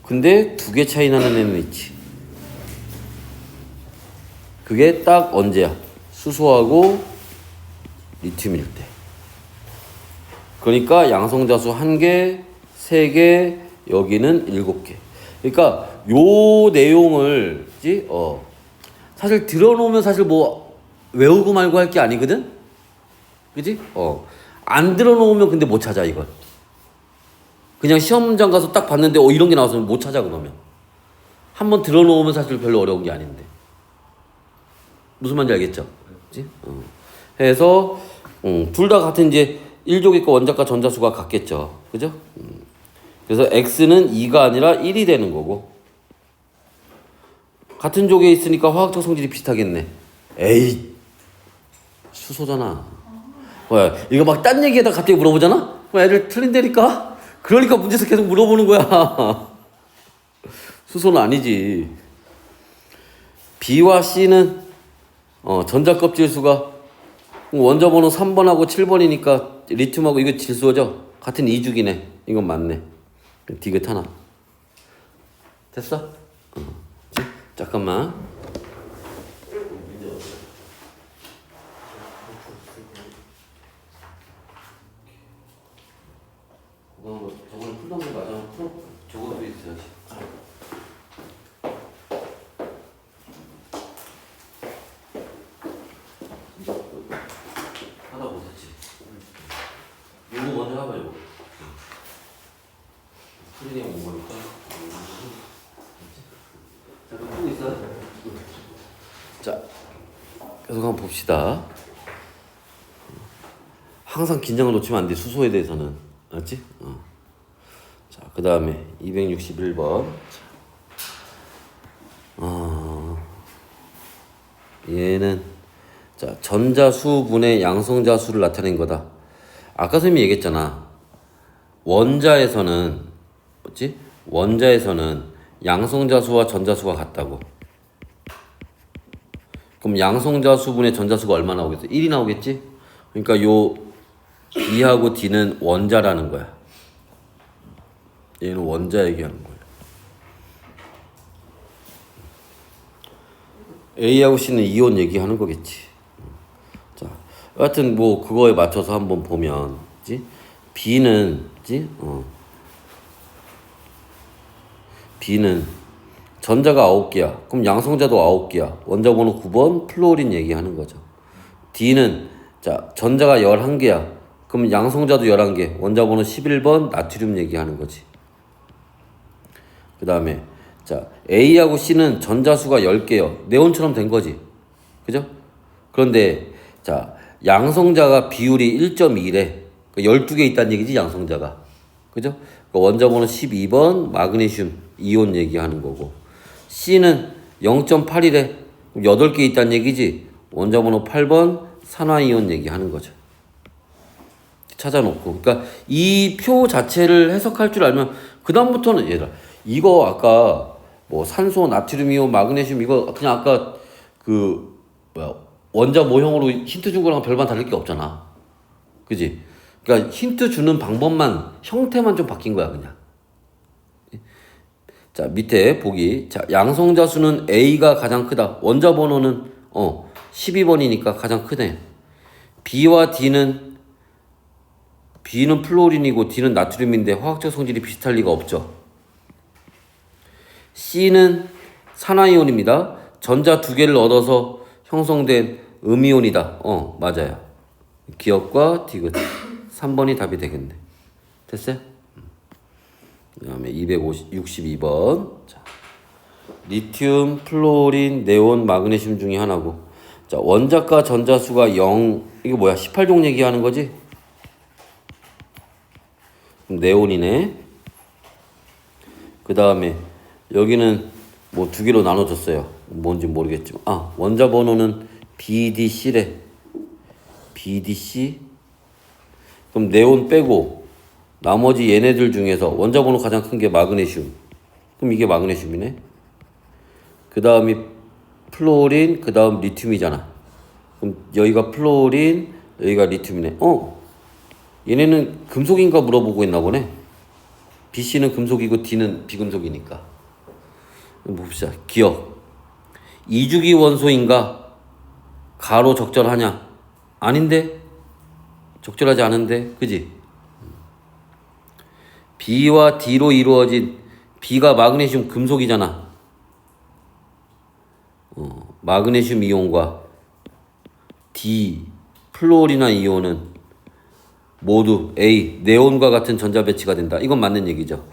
근데 2개 차이 나는 애는 있지. 그게 딱 언제야? 수소하고 리튬일 때. 그러니까 양성자수 1개, 3개, 여기는 7개. 그러니까 요 내용을 사실 들어놓으면 사실 뭐 외우고 말고 할 게 아니거든? 그지? 안 들어놓으면 근데 못 찾아 이걸. 그냥 시험장 가서 딱 봤는데 이런 게 나왔으면 못 찾아 그러면. 한번 들어놓으면 사실 별로 어려운 게 아닌데. 무슨 말인지 알겠죠? 그치? 해서 둘 다 같은 이제 1족의 원자과 전자수가 같겠죠. 그죠? 그래서 X는 2가 아니라 1이 되는 거고. 같은 족에 있으니까 화학적 성질이 비슷하겠네. 에이, 수소잖아. 왜? 이거 막 딴 얘기에다 갑자기 물어보잖아? 그럼 애들 틀린다니까? 그러니까 문제에서 계속 물어보는 거야. 수소는 아니지. B와 C는 전자 껍질 수가 원자 번호 3번하고 7번이니까 리튬하고 이거 질소죠? 같은 이주기네. 이건 맞네. 디귿 하나. 됐어? 잠깐만. 저건 풀던 거 맞아. 저것도 있어야지. 하다 못했지. 요거 먼저 해봐 요거. 풀이네 온 거니까. 자 그럼 풀고 있어. 자 계속 한번 봅시다. 항상 긴장을 놓치면 안 돼. 수소에 대해서는. 알았지? 자, 그 다음에 261번. 얘는 자 전자수분의 양성자수를 나타낸 거다. 아까 선생님이 얘기했잖아. 원자에서는 뭐지? 원자에서는 양성자수와 전자수가 같다고. 그럼 양성자수분의 전자수가 얼마 나오겠어? 1이 나오겠지? 그러니까 요 B하고 D는 원자라는 거야. 얘는 원자 얘기하는 거야. A하고 C는 이온 얘기하는 거겠지. 자, 여하튼 뭐 그거에 맞춰서 한번 보면, 그치? B는, 그치? B는 전자가 9개야. 그럼 양성자도 9개야. 원자 번호 9번 플로린 얘기하는 거죠. D는 자 전자가 11개야. 그럼 양성자도 11개. 원자 번호 11번 나트륨 얘기하는 거지. 그 다음에 자 A하고 C는 전자수가 10개요. 네온처럼 된 거지. 그죠? 그런데 자 양성자가 비율이 1.2래. 12개 있다는 얘기지 양성자가. 그죠? 원자 번호 12번 마그네슘 이온 얘기하는 거고. C는 0.8이래. 8개 있다는 얘기지. 원자 번호 8번 산화이온 얘기하는 거죠. 찾아놓고. 그러니까 이 표 자체를 해석할 줄 알면 그 다음부터는 얘들아 이거 아까 뭐 산소, 나트륨 이온, 마그네슘 이거 그냥 아까 그 뭐야 원자 모형으로 힌트 준 거랑 별반 다를 게 없잖아. 그지? 그러니까 힌트 주는 방법만, 형태만 좀 바뀐 거야, 그냥. 자, 밑에 보기. 자, 양성자 수는 A가 가장 크다. 원자 번호는 12번이니까 가장 크네. B와 B는 플로린이고 D는 나트륨인데 화학적 성질이 비슷할 리가 없죠. C는 산화이온입니다. 전자 두 개를 얻어서 형성된 음이온이다. 맞아요. 기억과 디귿. 3번이 답이 되겠네. 됐어요? 그 다음에 262번. 자, 리튬, 플로린, 네온, 마그네슘 중에 하나고. 자, 원자과 전자수가 0, 이거 뭐야? 18종 얘기하는 거지? 그럼 네온이네. 그 다음에 여기는 뭐 두 개로 나눠졌어요. 뭔지 모르겠지만. 원자 번호는 BDC래. BDC. 그럼 네온 빼고 나머지 얘네들 중에서 원자 번호 가장 큰 게 마그네슘. 그럼 이게 마그네슘이네. 그 다음이 플로린, 그 다음 리튬이잖아. 그럼 여기가 플로린, 여기가 리튬이네. 얘네는 금속인가 물어보고 있나 보네. BC는 금속이고 D는 비금속이니까. 봅시다. 기억. 이주기 원소인가? 가로 적절하냐? 아닌데? 적절하지 않은데? 그지? B와 D로 이루어진, B가 마그네슘 금속이잖아. 마그네슘 이온과 D 플로리나 이온은 모두 A 네온과 같은 전자 배치가 된다. 이건 맞는 얘기죠.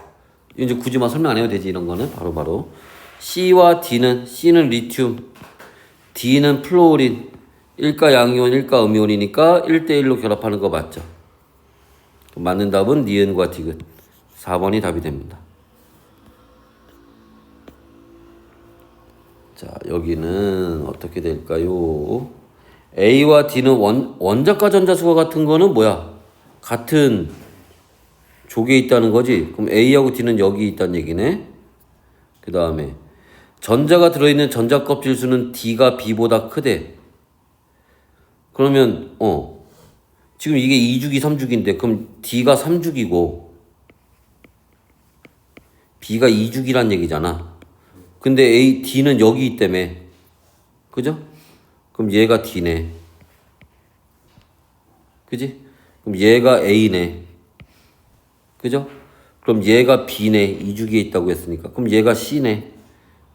이제 굳이 막 설명 안 해도 되지. 이런 거는 바로 C와 C는 리튬, D는 플로린, 1가 양이온, 1가 음이온이니까 1대1로 결합하는 거 맞죠? 맞는 답은 니은과 디귿. 4번이 답이 됩니다. 자, 여기는 어떻게 될까요? A와 D는 원자과 전자수가 같은 거는 뭐야? 같은 족에 있다는 거지. 그럼 A하고 D는 여기 있다는 얘기네. 그 다음에 전자가 들어있는 전자 껍질 수는 D가 B보다 크대. 그러면 지금 이게 2주기 3주기인데 그럼 D가 3주기고 B가 2주기란 얘기잖아. 근데 D는 여기 있다며. 그죠? 그럼 얘가 D네. 그지? 그럼 얘가 A네. 그죠? 그럼 얘가 B네. 2주기에 있다고 했으니까. 그럼 얘가 C네.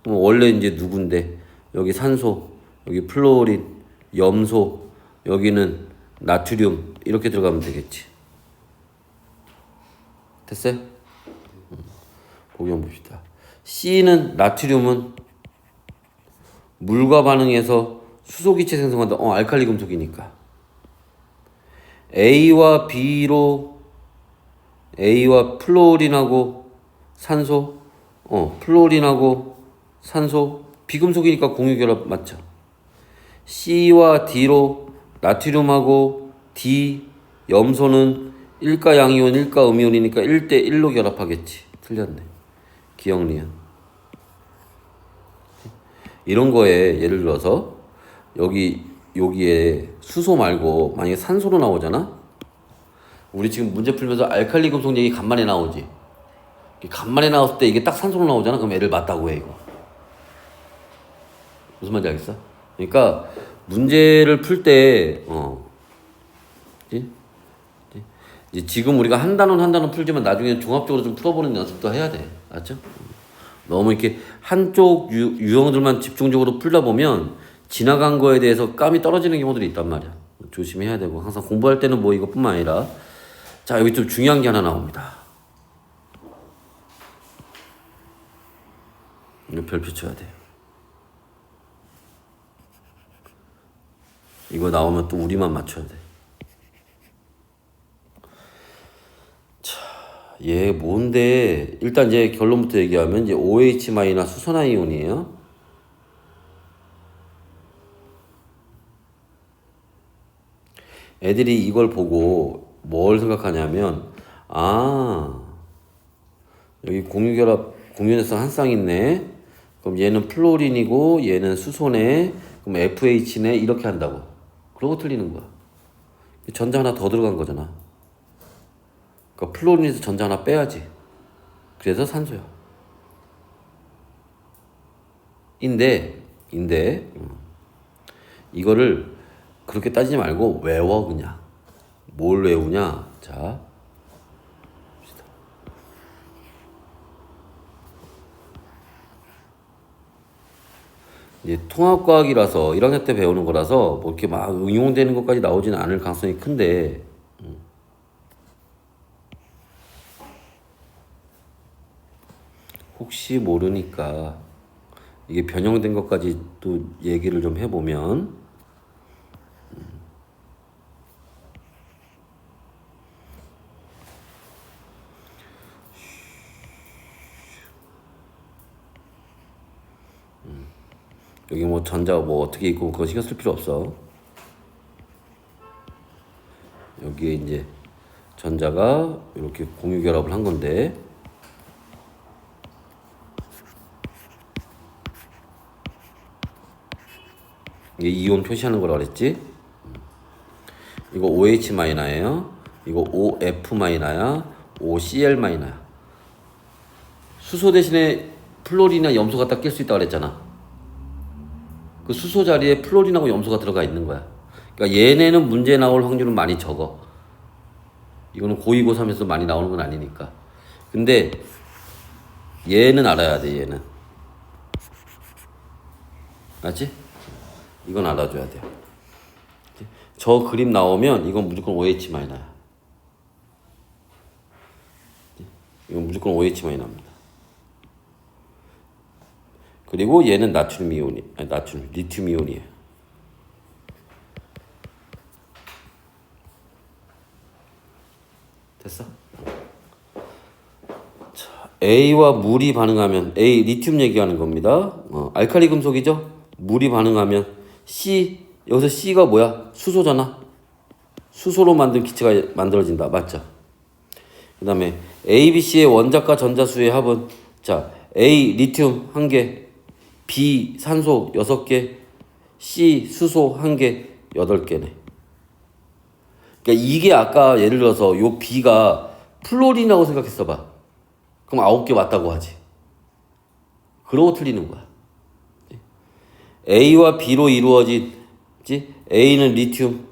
그럼 원래 이제 누군데? 여기 산소, 여기 플로린, 염소, 여기는 나트륨. 이렇게 들어가면 되겠지. 됐어요? 보기 한번 봅시다. C는 나트륨은 물과 반응해서 수소기체 생성한다. 알칼리 금속이니까. A와 플로린하고 산소, 플로린하고 산소, 비금속이니까 공유결합 맞죠? C와 D로 나트륨하고 D, 염소는 1가 양이온, 1가 음이온이니까 1대1로 결합하겠지. 틀렸네. 기억리은. 이런 거에 예를 들어서 여기에 수소 말고 만약에 산소로 나오잖아? 우리 지금 문제 풀면서 알칼리 금속 얘기 간만에 나오지. 간만에 나왔을 때 이게 딱 산소로 나오잖아? 그럼 애를 맞다고 해, 이거. 무슨 말인지 알겠어? 그러니까 문제를 풀 때, 이제 지금 우리가 한 단원 풀지만 나중에 종합적으로 좀 풀어보는 연습도 해야 돼. 알았죠? 너무 이렇게 한쪽 유형들만 집중적으로 풀다 보면 지나간 거에 대해서 감이 떨어지는 경우들이 있단 말이야. 조심해야 되고 항상 공부할 때는 뭐 이것뿐만 아니라 자, 여기 좀 중요한 게 하나 나옵니다. 이거 별표 쳐야 돼. 이거 나오면 또 우리만 맞춰야 돼. 자, 얘 뭔데? 일단 이제 결론부터 얘기하면 이제 OH- 수소나이온이에요. 애들이 이걸 보고 뭘 생각하냐면 여기 공유결합 공유해서 한 쌍 있네. 그럼 얘는 플로린이고 얘는 수소네. 그럼 FH네 이렇게 한다고. 그러고 틀리는 거야. 전자 하나 더 들어간 거잖아. 그러니까 플로린에서 전자 하나 빼야지. 그래서 산소야. 인데 이거를 그렇게 따지지 말고 외워 그냥. 뭘 외우냐? 자, 봅시다. 이제 통합과학이라서 1학년 때 배우는 거라서 뭐 이렇게 막 응용되는 것까지 나오지는 않을 가능성이 큰데 혹시 모르니까 이게 변형된 것까지 또 얘기를 좀 해보면 여기 뭐 전자 뭐 어떻게 있고 그거 신경 쓸 필요 없어. 여기에 이제 전자가 이렇게 공유 결합을 한 건데 이게 이온 표시하는 거라 그랬지? 이거 OH 마이너예요. 이거 OF 마이너야. OCl 마이너야. 수소 대신에 플로린이나 염소 갖다 낄 수 있다고 그랬잖아. 그 수소 자리에 플로린하고 염소가 들어가 있는 거야. 그러니까 얘네는 문제 나올 확률은 많이 적어. 이거는 고2, 고3에서 많이 나오는 건 아니니까. 근데 얘는 알아야 돼, 얘는. 알지? 이건 알아줘야 돼요. 저 그림 나오면 이건 무조건 OH 마이너야. 이건 무조건 OH 마이너입니다. 그리고 얘는 나트륨 이온이, 아니 나트륨, 리튬 이온이에요. 됐어? 자, A와 물이 반응하면 A 리튬 얘기하는 겁니다. 알칼리 금속이죠? 물이 반응하면 C, 여기서 C가 뭐야? 수소잖아. 수소로 만든 기체가 만들어진다. 맞죠? 그 다음에 A, B, C의 원자과 전자수의 합은 자 A 리튬 1개, B 산소 6개, C 수소 1개, 8개네. 그러니까 이게 아까 예를 들어서 요 B가 플로린이라고 생각했어 봐. 그럼 9개 맞다고 하지. 그러고 틀리는 거야. A와 B로 이루어진 A는 리튬,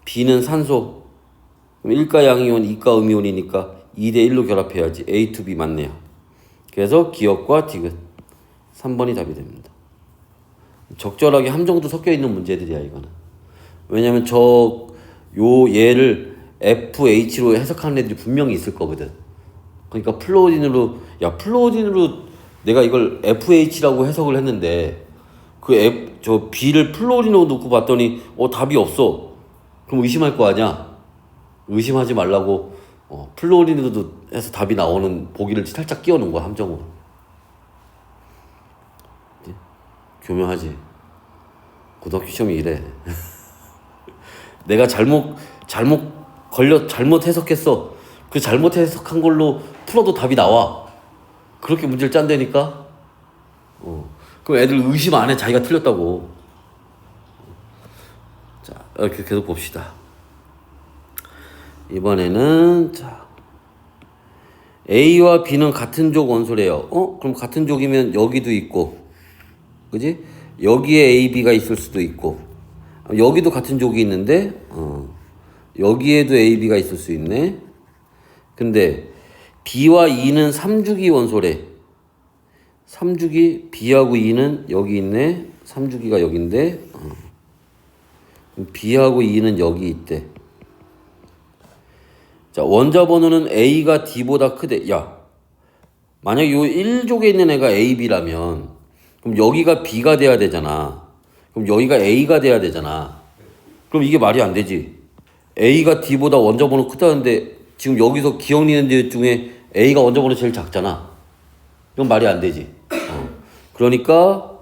B는 산소. 그럼 1가 양이온, 2가 음이온이니까 2대 1로 결합해야지. A to B 맞네요. 그래서 기억과 디귿 3번이 답이 됩니다. 적절하게 함정도 섞여 있는 문제들이야 이거는. 왜냐면 얘를 FH로 해석하는 애들이 분명히 있을 거거든. 그러니까 플로린으로 내가 이걸 FH라고 해석을 했는데 저 B를 플로린으로 놓고 봤더니 답이 없어. 그럼 의심할 거 아니야. 의심하지 말라고 플로린으로 해서 답이 나오는 보기를 살짝 끼워 놓은 거야 함정으로. 교묘하지. 고등학교 시험이 이래. 내가 잘못 해석했어. 그 잘못 해석한 걸로 풀어도 답이 나와. 그렇게 문제를 짠다니까. 그럼 애들 의심 안 해. 자기가 틀렸다고. 자, 이렇게 계속 봅시다. 이번에는 자 A와 B는 같은 족 원소래요. 그럼 같은 족이면 여기도 있고, 그지? 여기에 A, B가 있을 수도 있고, 여기도 같은 족이 있는데, 여기에도 A, B가 있을 수 있네. 근데 B와 E는 3주기 원소래. 3주기 B하고 E는 여기 있네. 3주기가 여기인데, B하고 E는 여기 있대. 자, 원자 번호는 A가 D보다 크대. 야, 만약에 요 1족에 있는 애가 A, B라면 그럼 여기가 B가 돼야 되잖아. 그럼 여기가 A가 돼야 되잖아. 그럼 이게 말이 안 되지. A가 D보다 원자 번호 크다는데 지금 여기서 기억리는 데 중에 A가 원자 번호 제일 작잖아. 이건 말이 안 되지. 그러니까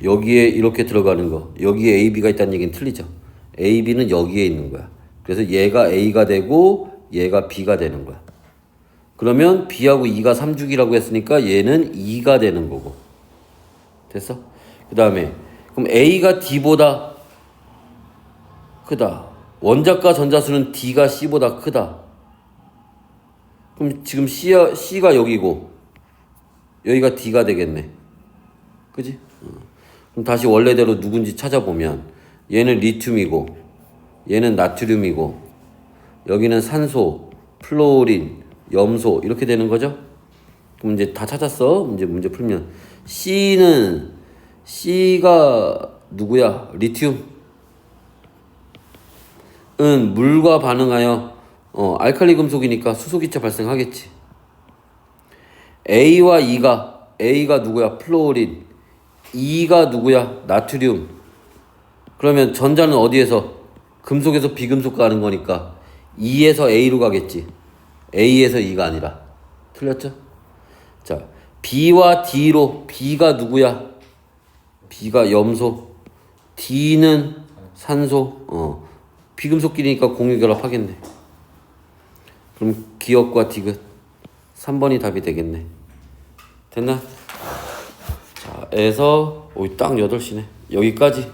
여기에 이렇게 들어가는 거, 여기에 A, B가 있다는 얘기는 틀리죠. A, B는 여기에 있는 거야. 그래서 얘가 A가 되고 얘가 B가 되는 거야. 그러면 B하고 E가 3주기라고 했으니까 얘는 2가 되는 거고. 됐어? 그 다음에 그럼 A가 D보다 크다. 원자과 전자수는 D가 C보다 크다. 그럼 지금 C가 여기고 여기가 D가 되겠네. 그지? 그럼 다시 원래대로 누군지 찾아보면 얘는 리튬이고 얘는 나트륨이고 여기는 산소, 플로린, 염소 이렇게 되는 거죠? 그럼 이제 다 찾았어. 이제 문제 풀면 C가 누구야? 리튬. 은 물과 반응하여 알칼리 금속이니까 수소기체 발생하겠지. A가 누구야? 플로린. E가 누구야? 나트륨. 그러면 전자는 어디에서? 금속에서 비금속 가는 거니까 E에서 A로 가겠지. A에서 E가 아니라. 틀렸죠? 자, B와 D로 B가 누구야? B가 염소. D는 산소. 비금속끼리니까 공유결합 하겠네. 그럼 기억과 디귿 3번이 답이 되겠네. 됐나? 자, 에서 딱 8시네. 여기까지.